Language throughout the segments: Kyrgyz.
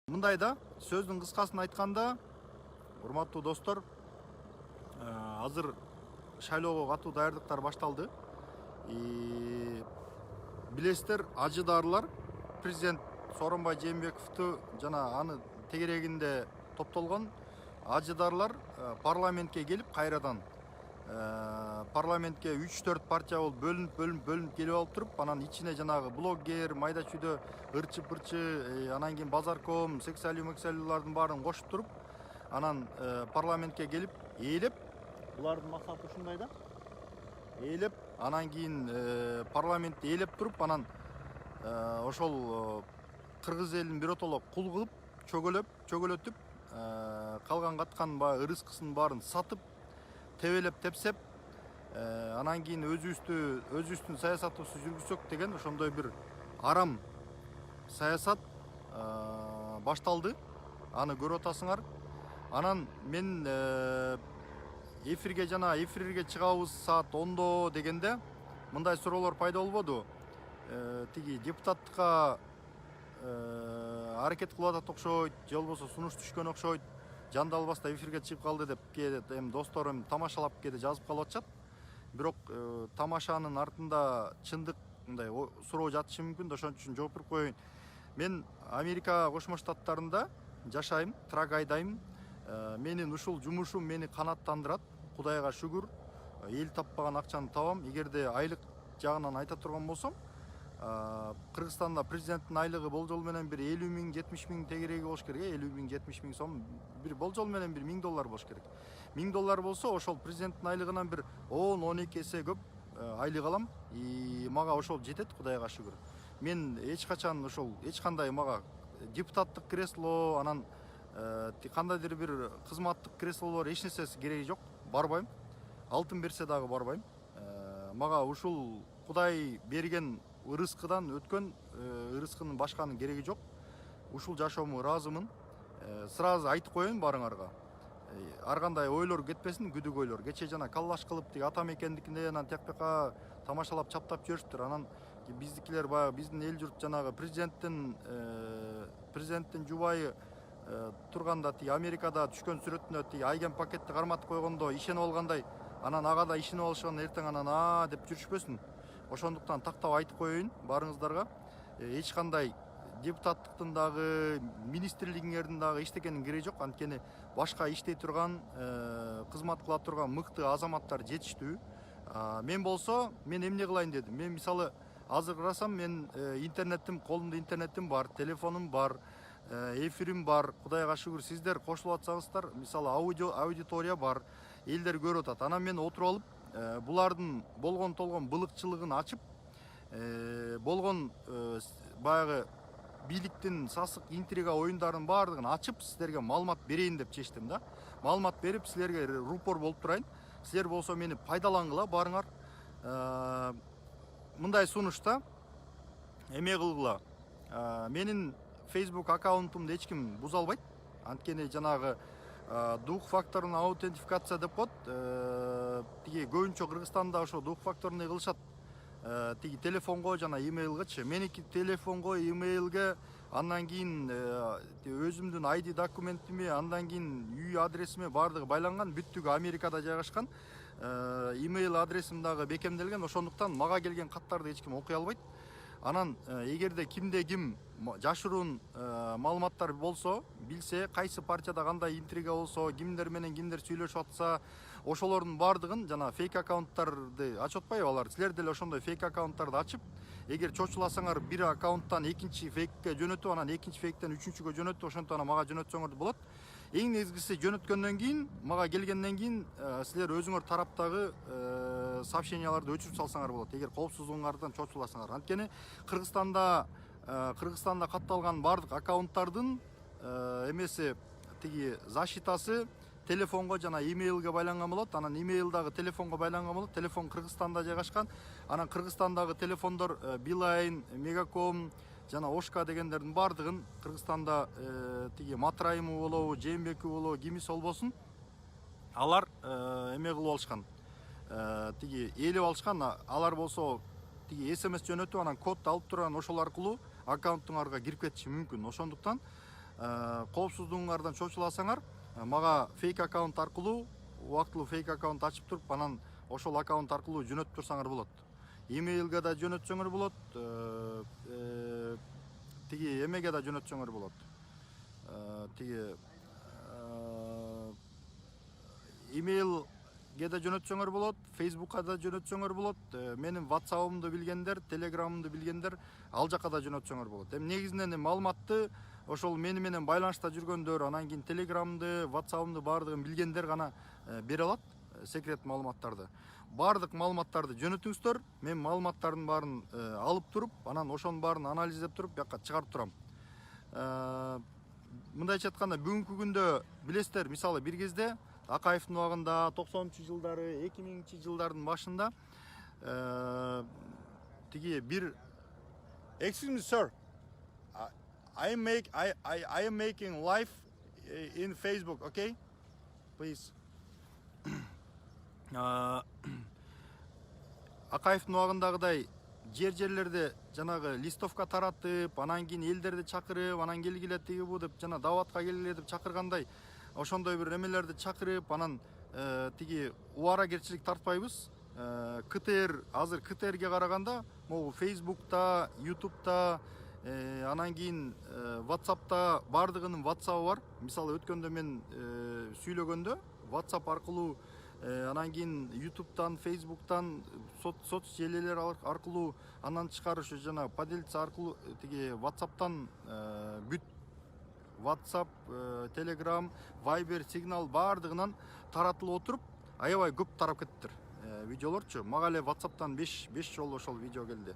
Мындай да сөздүн кыскасын айтканда, урматтуу достор, азыр шайлоого катуу даярдыктар башталды. Билесиздер, ажыдаарлар президент Сооронбай Жээнбековду жана аны тегерегинде топтолгон ажыдаарлар парламентке келип кайрадан парламентке 3-4 партия болуп бөлүнүп келип алып туруп, анан ичине жанагы блогер, майда чүйдө ырчы-пырчы, анан кийин базарком, сексуалдуулардын баарын кошуп туруп, анан парламентке келип ээлеп, булардын максаты ушундай да. Ээлеп, анан кийин парламентти ээлеп туруп, анан ошол кыргыз элин биротоло кул кылып, чөгөлөтүп, калган каткан ырыскысын баарын сатып, тебелеп тепсеп, анан кийин өзүбүздүн саясатыбызды жүргүзсөк деген ошондой бир арам саясат башталды. Аны көрүп атасыңар. Анан мен эфирге чыгабыз саат 10 дегенде мындай суроолор пайда болбоду. Тиги депутаттыкка аракет кылып атат окшойт, же болбосо сунуш түшкөн окшойт. Жанды албаста эфирге чыгып калды деп эми досторум тамашалап кээде жазып калып атышат. Бирок тамашанын артында чындык мындай суроо жатышы мүмкүн да, ошон үчүн жооп берип коеюн. Мен Америка Кошмо Штаттарында жашайм, трак айдайм. Менин ушул жумушум мени канааттандырат. Кудайга шүгүр, эл таппаган акчаны табам. Эгерде айлык жагынан айта турган болсом, Кыргызстанда президенттин айлыгы болжол менен бир 50 миң, 70 миң тегереги болуш керек. 50 миң, 70 миң сом бир болжол менен бир $1000 болуш керек. $1000 болсо, ошол президенттин айлыгынан бир 10-12 эсе көп айлык алам. Мага ошол жетет, Кудайга шүгүр. Мен эч качан ошол мага депутаттык кресло, анан кандайдыр бир кызматтык креслолор эч нерсеси кереги жок. Барбайм. Алтын берсе дагы барбайм. Мага ушул Кудай берген ырыскыдан өткөн ырыскынын башканын кереги жок. Ушул жашоому ыраазымын. Сразу айтып коеюн барыңарга. Ар кандай ойлор кетпесин, күдүк ойлор. Кече жана каллаш кылып тиги ата мекендикинде анан текпека тамашалап чаптап жүрүштүр. Анан биздикилер баягы биздин эл журт жанагы президенттин жубайы турганда тиги Америкада түшкөн сүрөтүнө тиги айген пакетти карматып койгондо ишенип алгандай, анан ага да ишенип алышкан, эртең анан деп жүрүшпөсүн. Ошондуктан тактап айтып коеюн барыңыздарга. Эч кандай депутаттыктын дагы, министрлигиңердин дагы иштегенин кереги жок. Анткени башка иштей турган, кызмат кыла турган мыкты азаматтар жетиштүү. Мен болсо, мен эмне кылайын дедим. Мен мисалы азыр карасам, мен колумда интернетим бар, телефонум бар, эфирим бар. Кудайга шүгүр, сиздер кошулуп атсаңыздар, мисалы аудитория бар, элдер көрүп атат. Анан мен отуруп алып, булардын болгон толгон былыкчылыгын ачып, болгон баягы бийликтин сасык интрига оюндарынын баардыгын ачып, сиздерге маалымат берейин деп чечтим да. Маалымат берип, силерге рупор болуп турайын. Силер болсо мени пайдалангыла, барыңар. Мындай сунушта эме кылгыла. Менин Facebook аккаунтумду эч ким буза албайт. Анткени жанагы двухфакторный аутентификация деп коет. Тиги көбүнчө Кыргызстанда ошо двухфакторный кылышат. Тиги телефонго жана имейлгачы. Меники телефонго, имейлге, андан кийин өзүмдүн ID документиме, андан кийин үй адресиме баардыгы байланган, бүттүгү Америкада жайгашкан. Имейл адресим дагы бекемделген, ошондуктан мага келген каттарды эч ким окуй албайт. Анан эгерде кимде ким жашыруун маалыматтар болсо, билсе, кайсы партияда кандай интрига болсо, кимдер менен кимдер сүйлөшүп атса, ошолордун баардыгын жана фейк аккаунттарды ачып атпайбы алар. Силер деле ошондой фейк аккаунттарды ачып, эгер чочуласаңар бир аккаунттан экинчи фейкке жөнөтүп, анан экинчи фейктен үчүнчүгө жөнөтүп, ошентип анан мага жөнөтсөңөр болот. Эң негизгиси жөнөткөндөн кийин, мага келгенден кийин силер өзүңөр тараптагы сообщенияларды өчүрүп салсаңар болот, эгер коопсуздугуңардан чочуласаңар. Анткени Кыргызстанда катталган баардык аккаунттардын эмеси тиги защитасы телефонго жана имейлге байланган болот. Анан имейл дагы телефонго байланган болот. Телефон Кыргызстанда жайгашкан. Анан Кыргызстандагы телефондор Билайн, Мегаком жана Ошка дегендердин баардыгын Кыргызстанда тиги Матраиму болобу, Жээнбекову болобу, кимиси болбосун, алар эме кылып алышкан. Тиги ээлеп алышкан. Алар болсо тиги SMS жөнөтүп, анан кодду алып турган, ошол аркылуу аккаунтуңарга кирип кетиши мүмкүн. Ошондуктан коопсуздугуңардан чочуласаңар, мага фейк аккаунт аркылуу, убактылуу фейк аккаунт ачып туруп, анан ошол аккаунт аркылуу жөнөтүп турсаңар болот. Имейлге да жөнөтсөңөр болот, тиги эмеге да жөнөтсөңөр болот. Тиги имейлге да жөнөтсөңөр болот, Facebookка да жөнөтсөңөр болот, менин WhatsApp'ымды билгендер, Telegram'ымды билгендер ал жака да жөнөтсөңөр болот. Негизинен маалыматты ошол мени менен байланышта жүргөндөр, анан кийин Telegram'ды, WhatsApp'ымды баардыгын билгендер гана бере алат секрет маалыматтарды. Баардык маалыматтарды жөнөтүңүздөр, мен маалыматтардын баарын алып туруп, анан ошонун баарын анализдеп туруп, бияка чыгарып турам. Мындайча айтканда, бүгүнкү күндө билесиздер, мисалы бир кезде Акаевдин убагында 90-жылдары, 2000-жылдардын башында тиги бир Excuse me, sir. I am making live in Facebook, okay? Please. Акаевдин убагындагыдай жерлерде жанагы листовка таратып, анан кийин элдерди чакырып, анан келгиле тиги бу деп жана даватка келгиле деп чакыргандай, ошондой бир эмелерди чакырып, анан тиги убаракерчилик тартпайбыз. КТР азыр КТРге караганда могу Facebook'та, YouTube'та, анан кийин WhatsApp'та баардыгынын WhatsApp'ы бар. Мисалы өткөндө мен сүйлөгөндө WhatsApp аркылуу, анан кийин YouTube'тан, Facebook'тан, соц желелер аркылуу, анан тышкары ушу жана поделиться аркылуу тиги WhatsApp'тан бүт WhatsApp, Telegram, Viber, Signal баардыгынан таратылып отуруп, аябай көп тарап кеттир. Видеолорчу, мага эле WhatsApp'тан 5 жолу ошол видео келди.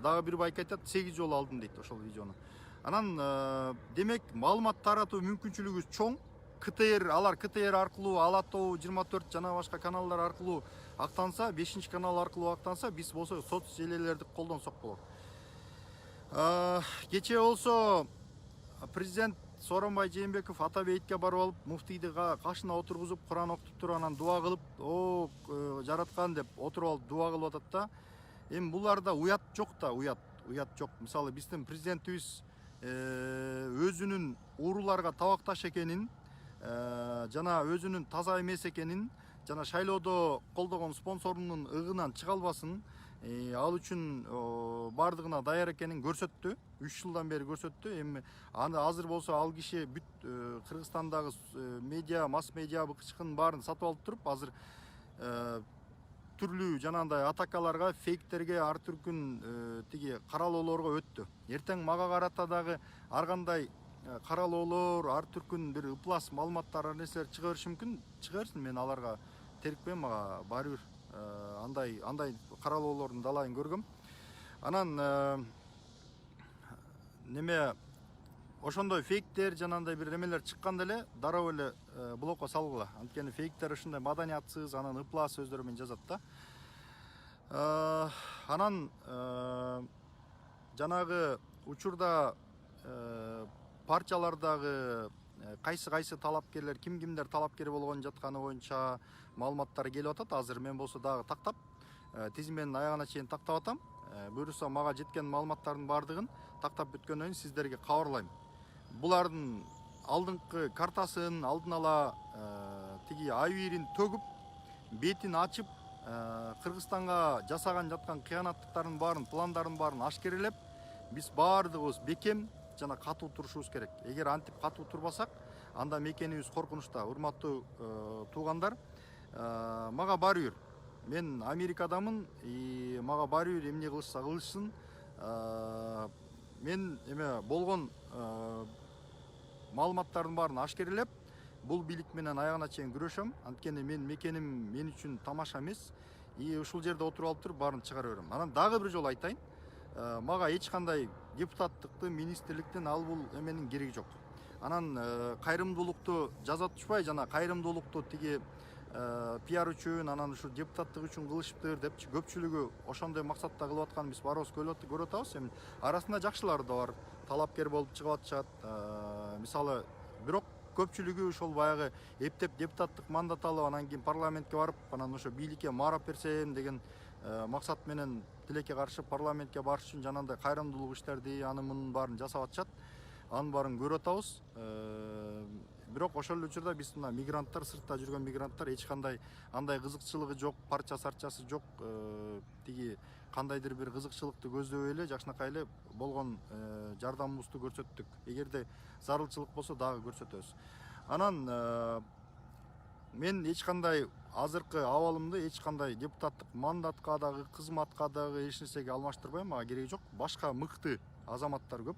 Дагы бир байк айтат, 8 жолу алдым дейт ошол видеону. Анан демек маалымат таратуу мүмкүнчүлүгү чоң. алар КТР аркылуу, Ала Тоо 24 жана башка каналдар аркылуу актанса, 5-канал аркылуу актанса, биз болсо соц желелерди колдонсок болот. Кечээ болсо президент Сооронбай Жээнбеков Ата бейитке барып алып, муфтийди кашына отургузуп, Куран окутуп туруп, анан дуа кылып, "О, жараткан" деп отуруп алып дуа кылып атат да. Эми буларда уят жок да, уят жок. Мисалы биздин президентибиз өзүнүн ууруларга табакташ экенин, жана өзүнүн таза эмес экенин, жана шайлоодо колдогон спонсорунун ыгынан чыга албасын, ал үчүн баардыгына даяр экенин көрсөттү. 3 жылдан бери көрсөттү. Эми азыр болсо ал киши бүт Кыргызстандагы медиа, масс медиа быкчыкын баарын сатып алып туруп, азыр түрлүү жанагындай атакаларга, фейктерге, ар түркүн тиги каралоолорго өттү. Эртең мага карата дагы ар кандай каралоолор, ар түркүн бир ыплас маалыматтар, нерселер чыга бериши мүмкүн. Чыга берсин, мен аларга терикпейм, мага баары бир андай каралоолордун далайын көргөм. Анан неме ошондой фейктер жанандай бир эмелер чыкканда эле дароо эле блокко салгыла. Анткени фейктер ушундай маданиятсыз, анан ыплас сөздөр менен жазат да. Анан жанагы учурда партиялардагы кайсы талапкерлер, кимдер талапкер болгон жатканы боюнча маалыматтар келип атат. Азыр мен болсо дагы тактап, тизменин аягына чейин тактап атам. Буюрса мага жеткен маалыматтардын баардыгын тактап бүткөндөн кийин сиздерге кабарлайм. Булардын алдыңкы картасын алдын ала тиги айвирин төгүп, бетин ачып, Кыргызстанга жасаган жаткан кыянаттыктардын баарын, пландардын баарын ашкерелеп, биз баардыгыбыз бекем жана катуу турушубуз керек. Эгер антип катуу турбасак, анда мекенибиз коркунучта. Урматтуу туугандар, мага баары бир. Мен Америкадамын, мага баары бир эмне кылышса кылышсын. Мен эме болгон маалыматтардын баарын ашкерелеп, бул бийлик менен аягына чейин күрөшөм. Анткени мен мекеним мен үчүн тамаша эмес. Ушул жерде отуруп алып туруп баарын чыгара берем. Анан дагы бир жолу айтайын. Мага эч кандай депутаттыктын, министрликтен ал бул эменин кереги жок. Анан кайрымдуулукту жаза тушпай, жана кайрымдуулукту тиги пиар үчүн, анан ушу депутаттык үчүн кылышыптыр депчи көпчүлүгү ошондой максатта кылып атканын биз баарыбыз көрүп атабыз. Эми арасында жакшылары да бар, талапкер болуп чыгып атышат. Мисалы, бирок көпчүлүгү ошол баягы эптеп депутаттык мандат алып, анан кийин парламентке барып, анан ошо бийликке маарап берсем деген максат менен тилекке каршы парламентке барыш үчүн жанагындай кайрымдуулук иштерди, анын мунун баарын жасап атышат. анын баарын көрүп атабыз. Бирок ошол эле учурда биз мына мигранттар, сыртта жүргөн мигранттар эч кандай андай кызыкчылыгы жок, парча сарчасы жок, тиги кандайдыр бир кызыкчылыкты көздөбөй эле жакшынакай эле болгон жардамыбызды көрсөттүк. Эгерде зарылчылык болсо дагы көрсөтөбүз. Анан мен эч кандай азыркы абалымды эч кандай депутаттык мандатка дагы, кызматка дагы эч нерсеге алмаштырбайм, мага кереги жок. Башка мыкты азаматтар көп.